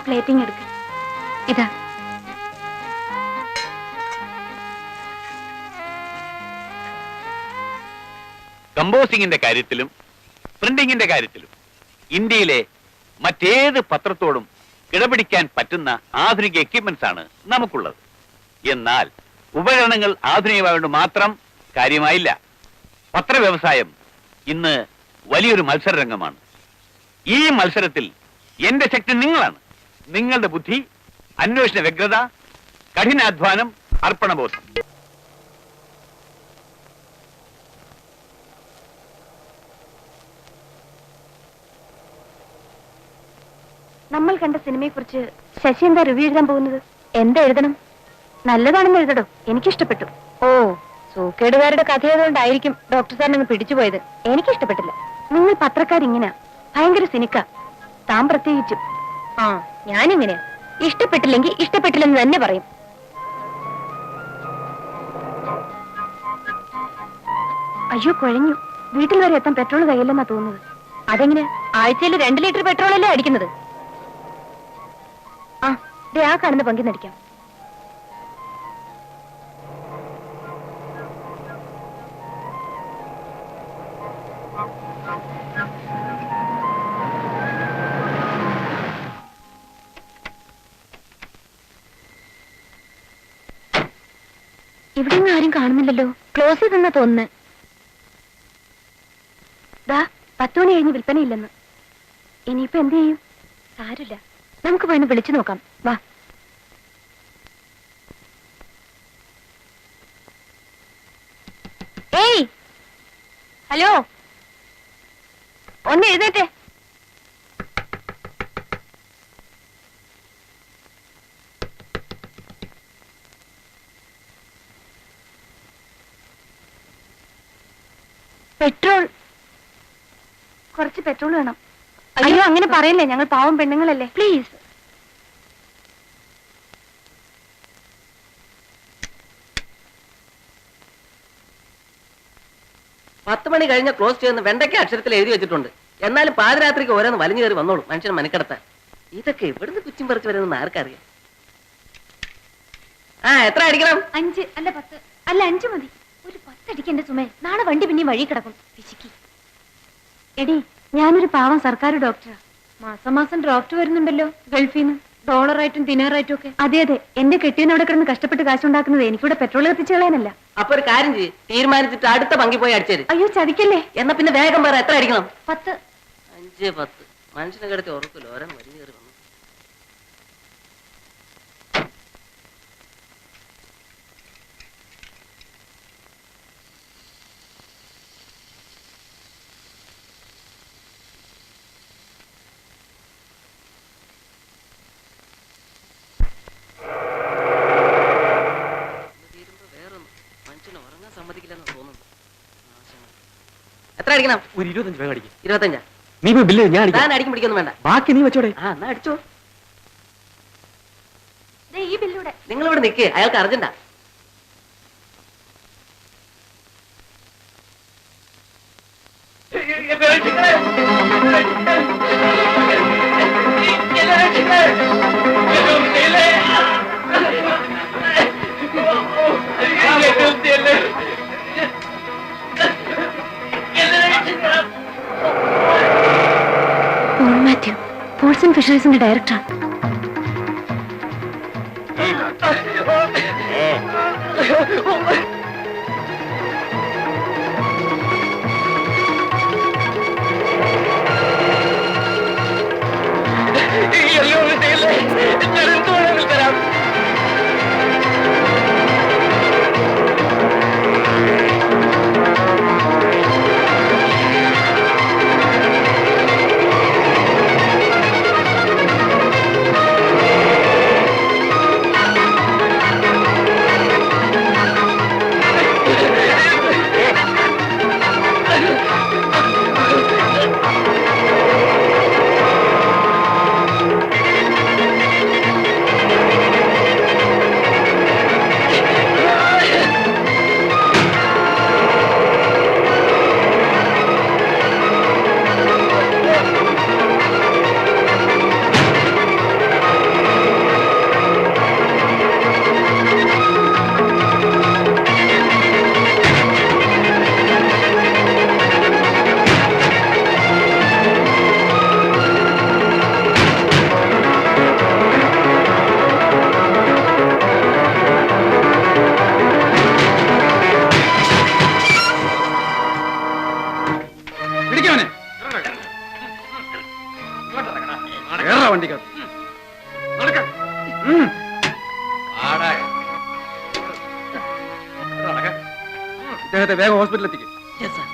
Plating എടുക്ക. ഇതാ. കമ്പോസിംഗിന്റെ കാര്യത്തിലും പ്രിന്റിംഗിന്റെ കാര്യത്തിലും ഇന്ത്യയിലെ മറ്റേത് പത്രത്തോടും കിടപിടിക്കാൻ പറ്റുന്ന ആധുനിക എക്യുപ്മെന്റ്സ് ആണ് നമുക്കുള്ളത്. എന്നാൽ ഉപകരണങ്ങൾ ആധുനികമായതുകൊണ്ട് മാത്രം കാര്യമായില്ല. പത്രവ്യവസായം ഇന്ന് വലിയൊരു മത്സരരംഗമാണ്. ഈ മത്സരത്തിൽ എന്റെ ശക്തി നിങ്ങളാണ്. നിങ്ങളുടെ ബുദ്ധി, അന്വേഷണ വ്യഗ്രത, കഠിനാധ്വാനം, അർപ്പണബോധം. നമ്മൾ കണ്ട സിനിമയെ കുറിച്ച് ശശി എന്താ റിവ്യൂ എഴുതാൻ പോകുന്നത്? എന്താ എഴുതണം? നല്ലതാണെന്ന് എഴുതടോ. എനിക്കിഷ്ടപ്പെട്ടു. ഓ, സൂക്കേടുകാരുടെ കഥയായതുകൊണ്ടായിരിക്കും ഡോക്ടർ സാറിനങ്ങ് പിടിച്ചുപോയത്. എനിക്കിഷ്ടപ്പെട്ടില്ല. നിങ്ങൾ പത്രക്കാരിങ്ങനെ ഭയങ്കര സിനിക്ക. താൻ പ്രത്യേകിച്ചും. ആ, ഞാനിങ്ങനെ ഇഷ്ടപ്പെട്ടില്ലെങ്കിൽ ഇഷ്ടപ്പെട്ടില്ലെന്ന് തന്നെ പറയും. അയ്യോ, കുഴഞ്ഞു. വീട്ടിൽ വരെ എത്താൻ പെട്രോൾ കയ്യില്ലെന്നാ തോന്നുന്നത്. അതെങ്ങനെ? ആഴ്ചയിൽ 2 ലിറ്റർ പെട്രോളല്ലേ അടിക്കുന്നത്? ആ, ദേ ആ കാണുന്ന പങ്കി നടിക്കാം. ഇവിടെ ആരും കാണുന്നില്ലല്ലോ. ക്ലോസ് ചെയ്തെന്നാ തോന്നുന്നത്. ദാ 10 മണി കഴിഞ്ഞ് വിൽപ്പനയില്ലെന്ന്. ഇനിയിപ്പോ എന്ത് ചെയ്യും? സാരില്ല, നമുക്ക് പോയി വിളിച്ചു നോക്കാം. വാ. ഏയ്, ഹലോ, ഒന്ന് എഴുതേട്ടെ. പെട്രോൾ, കുറച്ച് പെട്രോൾ വേണം. അയ്യോ, അങ്ങനെ പറയല്ലേ, ഞങ്ങൾ പാവം പെണ്ണുങ്ങളല്ലേ. പ്ലീസ്. പത്ത് മണി കഴിഞ്ഞ ക്ലോസ് ചെയ്യുന്ന വെണ്ടയ്ക്ക അക്ഷരത്തിൽ എഴുതി വെച്ചിട്ടുണ്ട്. എന്നാലും പാതിരാത്രിക്ക് ഓരോന്ന് വലിഞ്ഞു കയറി വന്നോളൂ മനുഷ്യൻ മനക്കെടുത്താൻ. ഇതൊക്കെ എവിടുന്ന് കുച്ചും പറിച്ച് വരുന്ന ആർക്കറിയാം. ആ, എത്ര അടിക്കണം? 5 അല്ല 10 അല്ല 5 മതി. ഒരു 10 അടിക്കണ്ടേ സുമേ? നാളെ വണ്ടി പിന്നെ വഴി കിടക്കും. പിശുക്കി. എടി, ഞാനൊരു പാവം സർക്കാർ ഡോക്ടറാ. മാസം മാസം ഡ്രോഫ്റ്റ് വരുന്നുണ്ടല്ലോ ഗൾഫിൽ നിന്ന്, ഡോളറായിട്ടും ദിനാറായിട്ടും ഒക്കെ. അതെ അതെ, എന്റെ കെട്ടിയൻ അവിടെ കിടന്ന് കഷ്ടപ്പെട്ട് കാശുണ്ടാക്കുന്നത് എനിക്കിവിടെ പെട്രോൾ കത്തിച്ചു കളയാനല്ല. അപ്പൊ ഒരു കാര്യം ചെയ്യ്, തീരുമാനിച്ചിട്ട് അടുത്ത പങ്കി പോയി അടിച്ചേര്. അയ്യോ, ചതിക്കല്ലേ. എന്നാ പിന്നെ വേഗം പറ, എത്ര അടിക്കണം? 10. 5, 10. മനുഷ്യനെ കിടത്തി ഉറക്കില്ല, ഓരോന്ന് വലിഞ്ഞു കയറി വന്നു. എത്ര അടിക്കണം? ഒരു 25 വേഗം അടിക്കും. 25. നീ പോയി ബില്ല്, ഞാൻ ഞാൻ അടിക്കും പിടിക്കൊന്നും വേണ്ട. ബാക്കി നീ വെച്ചോടെ. ആ, എന്നാ അടിച്ചോ. ഈ ബില്ലൂടെ നിങ്ങൾ ഇവിടെ നിൽക്കേ, അയാൾക്ക് അർജന്റാ. പോൾ മാത്യു, പോൾസ് ആൻഡ് ഫിഷറീസിന്റെ ഡയറക്ടറാ. ഇദ്ദേഹത്തെ വേഗം ഹോസ്പിറ്റലിൽ എത്തിക്കും. Yes, sir.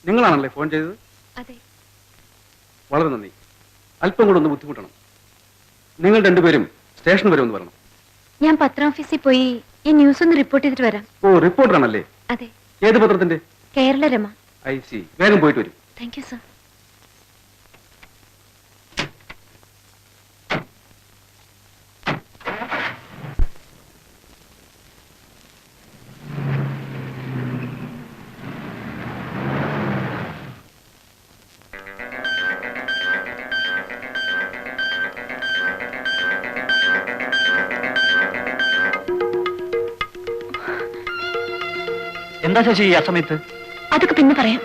നിങ്ങളാണല്ലേ ഫോൺ ചെയ്തത്? അതെ. വളരെ നന്ദി. അല്പം കൂടെ ഒന്ന് ബുദ്ധിമുട്ടണം. നിങ്ങൾ രണ്ടുപേരും സ്റ്റേഷൻ വരെ ഒന്ന് വരണം. ഞാൻ പത്രാഫീസിൽ പോയി ഈ ന്യൂസ് ഒന്ന് റിപ്പോർട്ട് ചെയ്തിട്ട് വരാം. ഓ, റിപ്പോർട്ടറാണല്ലേ? അതെ. ഏത് പത്രത്തിന്റെ? കേരള രമ. I see. വേഗം പോയിട്ട് വരും. Thank you sir. എന്താ ശശി ആ സമയത്ത്? അതൊക്കെ പിന്നെ പറയാം.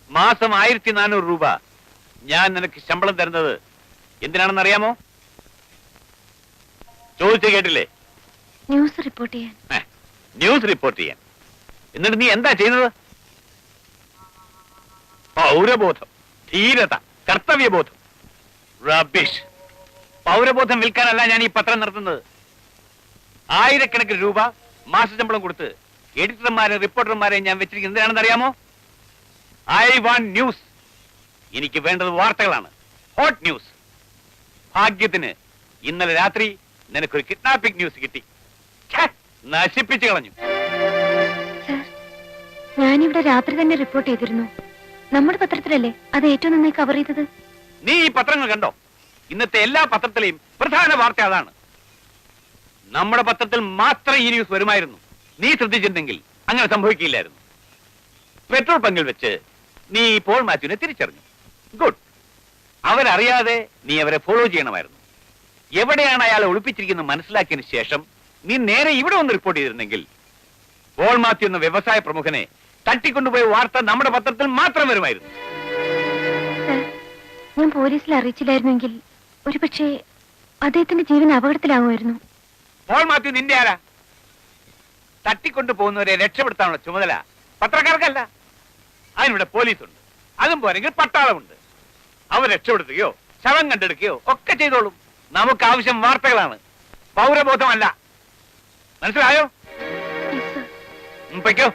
മാസം 1400 രൂപ ഞാൻ നിനക്ക് ശമ്പളം തരുന്നത് എന്തിനാണെന്ന് അറിയാമോ? ചോദിച്ചു കേട്ടില്ലേ? ന്യൂസ് റിപ്പോർട്ട് ചെയ്യാൻ. ന്യൂസ് റിപ്പോർട്ട് ചെയ്യാൻ. എന്നിട്ട് നീ എന്താ ചെയ്യുന്നത്? പൗരബോധം, ധീരത, കർത്തവ്യബോധം. റബിഷ്. പൗരബോധം വിൽക്കാനല്ല ഞാൻ ഈ പത്രം നടത്തുന്നത്. ആയിരക്കണക്കിന് രൂപ മാസശമ്പളം കൊടുത്ത് എഡിറ്റർമാരെ റിപ്പോർട്ടർമാരെ ഞാൻ വെച്ചിരിക്കുന്നത് എന്തിനാണെന്ന് അറിയാമോ? I want news. എനിക്ക് വേണ്ടത് വാർത്തകളാണ്, ഹോട്ട് ന്യൂസ്. ഭാഗ്യത്തിന് ഇന്നലെ രാത്രി നിനക്കൊരു കിഡ്നാപ്പിംഗ് ന്യൂസ് കിട്ടി. നശിപ്പിച്ചു കളഞ്ഞു. സർ, ഞാനിവിടെ രാത്രി തന്നെ റിപ്പോർട്ട് ചെയ്തിരുന്നു. നമ്മുടെ പത്രത്തിലല്ലേ അത് ഏറ്റവും നന്നായി കവർ ചെയ്തത്? നീ ഈ പത്രങ്ങൾ കണ്ടോ? ഇന്നത്തെ എല്ലാ പത്രത്തിലെയും പ്രധാന വാർത്ത അതാണ്. നമ്മുടെ പത്രത്തിൽ മാത്രം ഈ ന്യൂസ് വരുമായിരുന്നു. നീ ശ്രദ്ധിച്ചിരുന്നെങ്കിൽ അങ്ങനെ സംഭവിക്കില്ലായിരുന്നു. പെട്രോൾ പങ്കിൽ വെച്ച് നീ പോൾ മാത്യുവിനെ തിരിച്ചറിഞ്ഞു. ഗുഡ്. അവരറിയാതെ നീ അവരെ ഫോളോ ചെയ്യണമായിരുന്നു. എവിടെയാണ് അയാളെ ഒളിപ്പിച്ചിരിക്കുന്നത് മനസ്സിലാക്കിയതിനു ശേഷം നീ നേരെ ഇവിടെ ഒന്ന് റിപ്പോർട്ട് ചെയ്തിരുന്നെങ്കിൽ പോൾ മാത്യു എന്ന വ്യവസായ പ്രമുഖനെ തട്ടിക്കൊണ്ടുപോയ വാർത്ത നമ്മുടെ പത്രത്തിൽ മാത്രം വരുമായിരുന്നു. സർ, ഞാൻ പോലീസിൽ അറിയിച്ചില്ലായിരുന്നെങ്കിൽ ഒരുപക്ഷെ അദ്ദേഹത്തിന്റെ ജീവൻ അപകടത്തിലാകുമായിരുന്നു. പോൾ മാത്യു നിന്റെ ആരാ? തട്ടിക്കൊണ്ടു പോകുന്നവരെ രക്ഷപ്പെടുത്താനുള്ള ചുമതല പത്രക്കാർക്കല്ല. അതിനിവിടെ പോലീസുണ്ട്. അതും പോരെങ്കിൽ പട്ടാളമുണ്ട്. അവർ രക്ഷപ്പെടുത്തുകയോ ശവം കണ്ടെടുക്കുകയോ ഒക്കെ ചെയ്തോളും. നമുക്ക് ആവശ്യം വാർത്തകളാണ്, പൗരബോധമല്ല. മനസ്സിലായോ? Yes, sir. പൊയ്ക്കോ.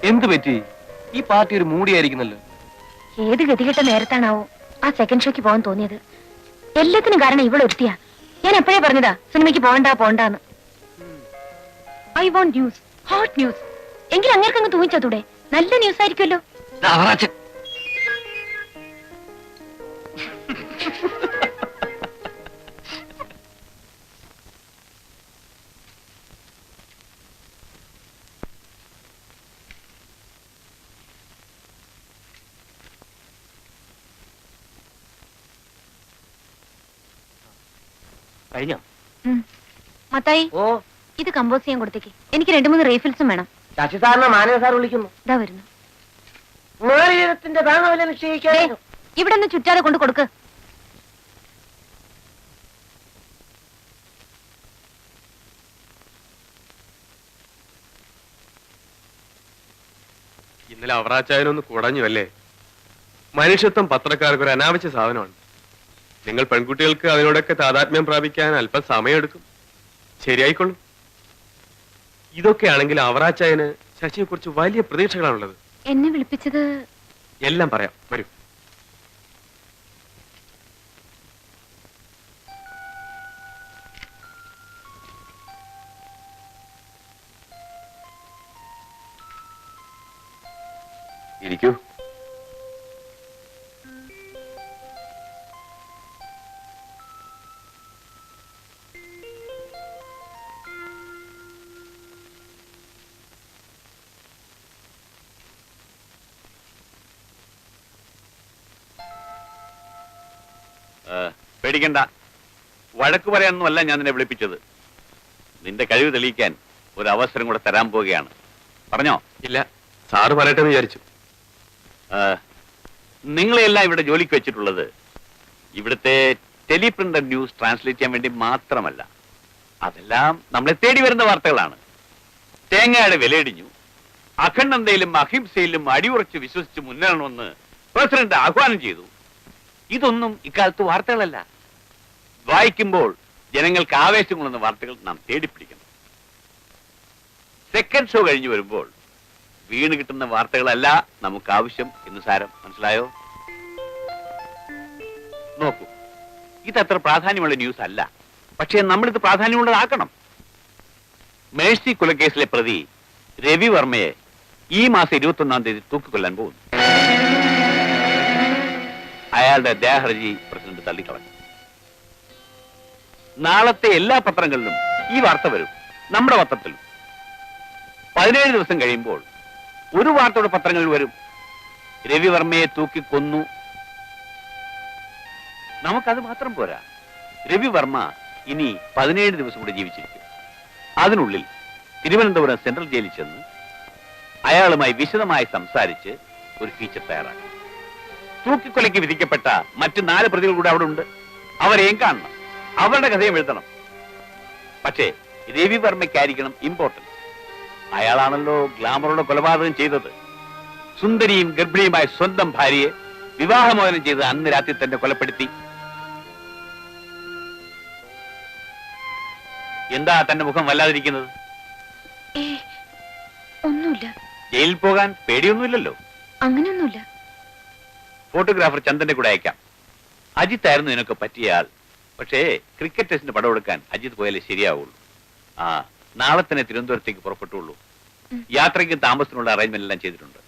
എന്ത് പറ്റി? ഈ പാർട്ടി ഒരു മൂടിയായിരിക്കുന്നല്ലോ. ഏത് ഗതികെട്ട നേരത്താണാവോ ആ സെക്കൻഡ് ഷോയ്ക്ക് പോകാൻ തോന്നിയത്? എല്ലാത്തിനും കാരണം ഇവളൊരുത്തിയാ. ഞാൻ എപ്പോഴേ പറഞ്ഞതാ സിനിമയ്ക്ക് പോകണ്ടാന്ന്. I want news, hot news. എങ്കിൽ അങ്ങേർക്കങ്ങ് തൂങ്ങിച്ചതൂടെ? നല്ല ന്യൂസ് ആയിരിക്കുമല്ലോ. കഴിഞ്ഞോ? മത്തായി, ഓ, ഇത് കമ്പോസ് ചെയ്യാൻ കൊടുത്തേക്ക്. എനിക്ക് 2-3 റീഫിൽസും വേണം. ശശി സാറിനെ മാനവ സാർ വിളിക്കുന്നു. ഇതാ വരുന്നു. മൂലധനത്തിന്റെ ഭാഗവില നിശ്ചയിക്കാൻ ഇവിടെ ഒന്ന് ചുറ്റാതെ കൊണ്ട് കൊടുക്ക്. ഇന്നലെ അവറാച്ചായനൊന്ന് കുടഞ്ഞു അല്ലേ? മനുഷ്യത്വം പത്രക്കാർക്ക് ഒരു അനാവശ്യ സാധനമാണ്. നിങ്ങൾ പെൺകുട്ടികൾക്ക് അതിനോടൊക്കെ താതാത്മ്യം പ്രാപിക്കാൻ അല്പം സമയമെടുക്കും. ശരിയായിക്കൊള്ളും. ഇതൊക്കെയാണെങ്കിൽ അവറാച്ചായന് ശശിയെ കുറിച്ച് വലിയ പ്രതീക്ഷകളാണുള്ളത്. എന്നെ വിളിപ്പിച്ചത് എല്ലാം പറയാം, വരൂ. ഇരിക്കൂ. പേടിക്കണ്ട, വഴക്ക് പറയാനൊന്നുമല്ല ഞാൻ നിന്നെ വിളിപ്പിച്ചത്. നിന്റെ കഴിവ് തെളിയിക്കാൻ ഒരു അവസരം കൂടെ തരാൻ പോവുകയാണ്. പറഞ്ഞോ? ഇല്ല, സാറ് പറയട്ടെ എന്ന് വിചാരിച്ചു. നിങ്ങളെല്ലാം ഇവിടെ ജോലിക്ക് വെച്ചിട്ടുള്ളത് ഇവിടുത്തെ ടെലിപ്രിന്റഡ് ന്യൂസ് ട്രാൻസ്ലേറ്റ് ചെയ്യാൻ വേണ്ടി മാത്രമല്ല. അതെല്ലാം നമ്മളെ തേടി വരുന്ന വാർത്തകളാണ്. തേങ്ങയുടെ വിലയിടിഞ്ഞു, അഖണ്ഡതയിലും അഹിംസയിലും അടിയുറച്ച് വിശ്വസിച്ച് മുന്നേറണമെന്ന് പ്രസിഡന്റ് ആഹ്വാനം ചെയ്തു. ഇതൊന്നും ഇക്കാലത്ത് വാർത്തകളല്ല. വായിക്കുമ്പോൾ ജനങ്ങൾക്ക് ആവേശം കൊള്ളുന്ന വാർത്തകൾ നാം തേടിപ്പിടിക്കണം. സെക്കൻഡ് ഷോ കഴിഞ്ഞു വരുമ്പോൾ വീണ് കിട്ടുന്ന വാർത്തകളല്ല നമുക്ക് ആവശ്യം എന്ന് സാരം. മനസ്സിലായോ? നോക്കൂ, ഇതത്ര പ്രാധാന്യമുള്ള ന്യൂസ് അല്ല, പക്ഷേ നമ്മളിത് പ്രാധാന്യമുള്ളതാക്കണം. മേഴ്സി കൊലക്കേസിലെ പ്രതി രവി വർമ്മയെ ഈ മാസം 21-ാം തീയതി തൂക്കിക്കൊല്ലാൻ പോകുന്നു. അയാളുടെ ദേഹഹർജി പ്രസിഡന്റ് തള്ളിക്കളഞ്ഞു. നാളത്തെ എല്ലാ പത്രങ്ങളിലും ഈ വാർത്ത വരും, നമ്മുടെ പത്രത്തിലും. 17 ദിവസം കഴിയുമ്പോൾ ഒരു വാർത്തയുടെ പത്രങ്ങളിൽ വരും, രവിവർമ്മയെ തൂക്കിക്കൊന്നു. നമുക്കത് മാത്രം പോരാ, രവിവർമ്മ ഇനി 17 ദിവസം കൂടി ജീവിച്ചിരിക്കും. അതിനുള്ളിൽ തിരുവനന്തപുരം സെൻട്രൽ ജയിലിൽ ചെന്ന് അയാളുമായി വിശദമായി സംസാരിച്ച് ഒരു ഫീച്ചർ തയ്യാറാക്കി. തൂക്കിക്കൊലയ്ക്ക് വിധിക്കപ്പെട്ട മറ്റു 4 പ്രതികൾ കൂടെ അവിടെ ഉണ്ട്. അവരെയും കാണണം, അവരുടെ കഥയും എഴുതണം. പക്ഷേ രവിവർമ്മയ്ക്കായിരിക്കണം ഇമ്പോർട്ടൻസ്. അയാളാണല്ലോ ഗ്ലാമറുടെ കൊലപാതകം ചെയ്തത്. സുന്ദരിയും ഗർഭിണിയുമായ സ്വന്തം ഭാര്യയെ വിവാഹമോചനം ചെയ്ത് അന്ന് രാത്രി തന്നെ കൊലപ്പെടുത്തി. എന്താ തന്റെ മുഖം വല്ലാതിരിക്കുന്നത്? ഒന്നുമില്ല. ജയിലിൽ പോകാൻ പേടിയൊന്നുമില്ലല്ലോ? അങ്ങനെയൊന്നുമില്ല. ഫോട്ടോഗ്രാഫർ ചന്ദന്റെ കൂടെ അയക്കാം. അജിത്ത് ആയിരുന്നു നിനക്ക് പറ്റിയ ആൾ. പക്ഷേ ക്രിക്കറ്റ് ടെസ്റ്റിന് പടം എടുക്കാൻ അജിത്ത് പോയാലേ ശരിയാവുള്ളൂ. നാളെ തന്നെ തിരുവനന്തപുരത്തേക്ക് പുറപ്പെട്ടുള്ളൂ. യാത്രയ്ക്ക് താമസത്തിനുള്ള അറേഞ്ച്മെന്റ് എല്ലാം ചെയ്തിട്ടുണ്ട്.